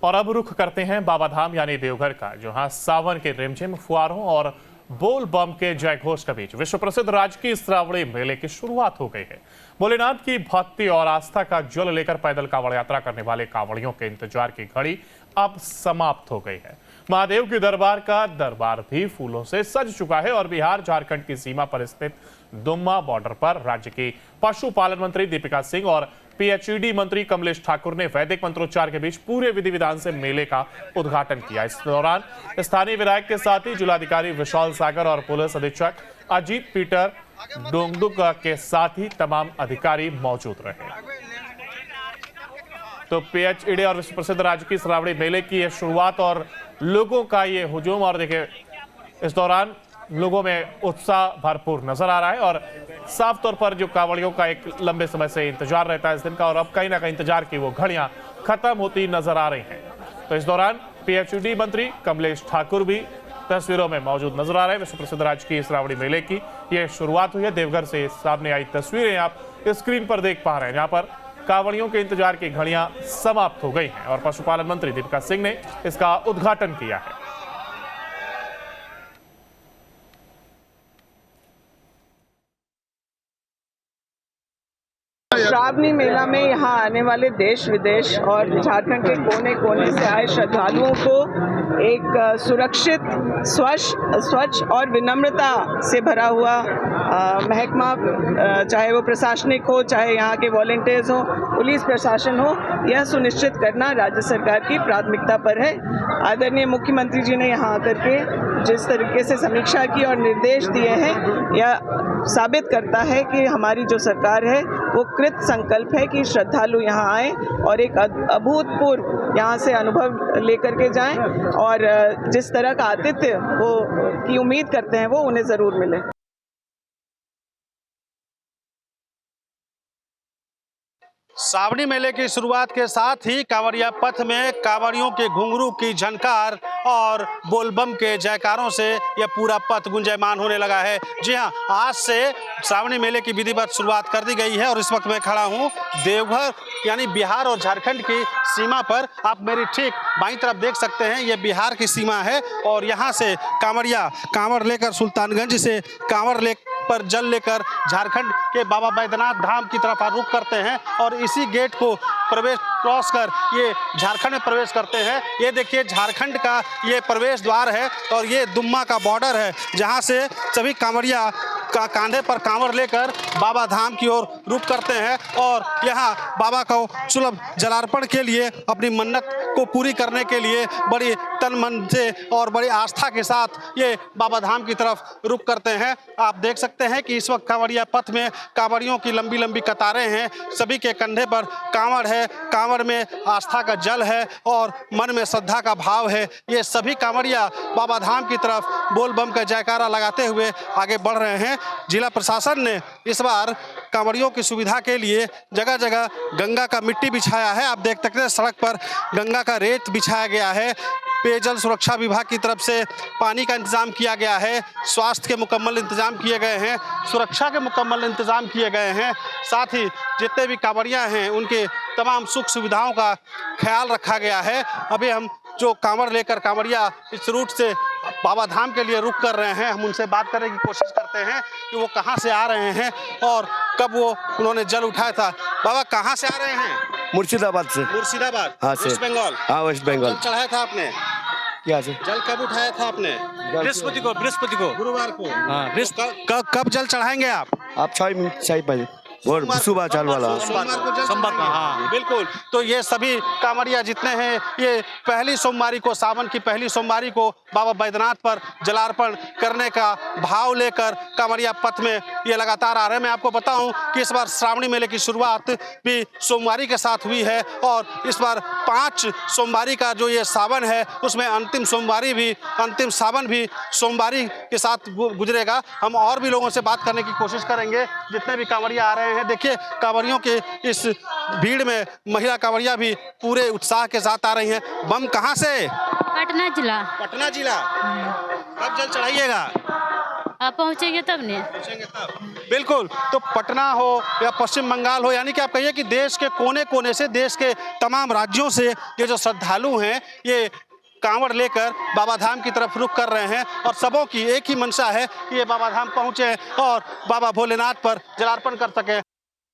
और अब रुख करते हैं बाबा धाम यानी देवघर का, जहां सावन के रिमझिम फुहारों और बोल बम के जयघोष के बीच विश्व प्रसिद्ध राजकीय श्रावणी मेले की शुरुआत हो गई है। भोलेनाथ की भक्ति और आस्था का जल लेकर पैदल कांवड़ यात्रा करने वाले कांवड़ियों के इंतजार की घड़ी अब समाप्त हो गई है। महादेव के दरबार का दरबार भी फूलों से सज चुका है और बिहार झारखंड की सीमा पर स्थित दुम्मा बॉर्डर पर राज्य की पशुपालन मंत्री दीपिका सिंह और पीएचईडी मंत्री कमलेश ठाकुर ने वैदिक मंत्रोच्चार के बीच पूरे विधि विधान से मेले का उद्घाटन किया। इस दौरान स्थानीय विधायक के साथ ही जिलाधिकारी विशाल सागर और पुलिस अधीक्षक अजीत पीटर डोंगदुक के साथ ही तमाम अधिकारी मौजूद रहे। तो पीएचईडी और विश्व प्रसिद्ध राजकीय श्रावणी मेले की यह शुरुआत और लोगों का ये हुजूम, और देखिए इस दौरान लोगों में उत्साह भरपूर नजर आ रहा है और साफ तौर पर जो कांवड़ियों का एक लंबे समय से इंतजार रहता है इस दिन का, और अब कहीं ना कहीं इंतजार की वो घड़ियां खत्म होती नजर आ रही हैं। तो इस दौरान पीएचईडी मंत्री कमलेश ठाकुर भी तस्वीरों में मौजूद नजर आ रहे हैं। विश्व प्रसिद्ध राजकीय श्रावणी मेले की यह शुरुआत हुई है। देवघर से सामने आई तस्वीरें आप स्क्रीन पर देख पा रहे हैं, जहां पर कांवड़ियों के इंतजार की घड़ियां समाप्त हो गई हैं और पशुपालन मंत्री दीपिका सिंह ने इसका उद्घाटन किया है। श्रावणी मेला में यहाँ आने वाले देश विदेश और झारखंड के कोने कोने से आए श्रद्धालुओं को एक सुरक्षित, स्वच्छ और विनम्रता से भरा हुआ महकमा, चाहे वो प्रशासनिक हो, चाहे यहाँ के वॉलंटियर्स हो, पुलिस प्रशासन हो, यह सुनिश्चित करना राज्य सरकार की प्राथमिकता पर है। आदरणीय मुख्यमंत्री जी ने यहाँ आकर के जिस तरीके से समीक्षा की और निर्देश दिए हैं, यह साबित करता है कि हमारी जो सरकार है वो कृत संकल्प है कि श्रद्धालु यहाँ आए और एक अभूतपूर्व यहाँ से अनुभव लेकर के जाएं और जिस तरह का आतिथ्य वो की उम्मीद करते हैं वो उन्हें ज़रूर मिले। श्रावणी मेले की शुरुआत के साथ ही कांवड़िया पथ में कांवड़ियों के घुंघरू की झनकार और बोलबम के जयकारों से यह पूरा पथ गुंजायमान होने लगा है। जी हां, आज से श्रावणी मेले की विधिवत शुरुआत कर दी गई है और इस वक्त मैं खड़ा हूं देवघर यानी बिहार और झारखंड की सीमा पर। आप मेरी ठीक बाईं तरफ देख सकते हैं, यह बिहार की सीमा है और यहां से कांवड़िया कांवड़ लेकर सुल्तानगंज से कांवड़ पर जल लेकर झारखंड के बाबा बैद्यनाथ धाम की तरफ रुख करते हैं और इसी गेट को क्रॉस कर ये झारखंड में प्रवेश करते हैं। ये देखिए झारखंड का ये प्रवेश द्वार है और ये दुम्मा का बॉर्डर है, जहां से सभी कांवड़िया का कांधे पर कांवड़ लेकर बाबा धाम की ओर रुख करते हैं और यहाँ बाबा को सुलभ जलार्पण के लिए अपनी मन्नत को पूरी करने के लिए बड़ी तन मन से और बड़ी आस्था के साथ ये बाबा धाम की तरफ रुख करते हैं। आप देख सकते हैं कि इस वक्त कांवड़िया पथ में कांवड़ियों की लंबी लंबी कतारें हैं, सभी के कंधे पर कांवड़ है, कांवड़ में आस्था का जल है और मन में श्रद्धा का भाव है। ये सभी कांवड़िया बाबा धाम की तरफ बोल बम का जयकारा लगाते हुए आगे बढ़ रहे हैं। जिला प्रशासन ने इस बार कांवड़ियों की सुविधा के लिए जगह जगह गंगा का मिट्टी बिछाया है। आप देख सकते हैं सड़क पर गंगा का रेत बिछाया गया है। पेयजल सुरक्षा विभाग की तरफ से पानी का इंतजाम किया गया है, स्वास्थ्य के मुकम्मल इंतजाम किए गए हैं, सुरक्षा के मुकम्मल इंतजाम किए गए हैं। साथ ही जितने भी कांवड़िया हैं उनके तमाम सुख सुविधाओं का ख्याल रखा गया है। अभी हम जो कांवड़ लेकर कांवड़िया इस रूट से बाबा धाम के लिए रुख कर रहे हैं, हम उनसे बात करने की कोशिश करते हैं कि वो कहाँ से आ रहे हैं और कब उन्होंने जल उठाया था। बाबा कहाँ से आ रहे हैं? मुर्शिदाबाद से। मुर्शिदाबाद? हाँ, वेस्ट बंगाल? हाँ, वेस्ट बंगाल। जल चढ़ाया था आपने? क्या से? जल कब उठाया था आपने? बृहस्पति को गुरुवार को। हाँ, कब जल चढ़ाएंगे आप? 6 बजे और सुबह चाल वाला सोमवार को। हाँ बिल्कुल। तो ये सभी कांवड़िया जितने हैं ये पहली सोमवारी को, सावन की पहली सोमवारी को बाबा बैद्यनाथ पर जलार्पण करने का भाव लेकर कांवड़िया पथ में ये लगातार आ रहे हैं। मैं आपको बताऊं कि इस बार श्रावणी मेले की शुरुआत भी सोमवारी के साथ हुई है और इस बार 5 सोमवारी का जो ये सावन है उसमें अंतिम सावन भी सोमवारी के साथ गुजरेगा। हम और भी लोगों से बात करने की कोशिश करेंगे जितने भी कांवड़िया आ रहे हैं। देखिए कांवड़ियों के इस भीड़ में महिला कांवड़िया भी पूरे उत्साह के साथ आ रही हैं। बम कहाँ से? पटना जिला। पटना जिला। कब जल चढ़ाइएगा? आप पहुँचेंगे तब नहीं। बिल्कुल, तो पटना हो या पश्चिम बंगाल हो, यानी कि आप कहिए कि देश के कोने कोने से, देश के तमाम राज्यों से ये जो श्रद्धालु हैं ये कांवड़ लेकर बाबा धाम की तरफ रुख कर रहे हैं और सबों की एक ही मंशा है कि ये बाबा धाम पहुँचे और बाबा भोलेनाथ पर जलार्पण कर सकें।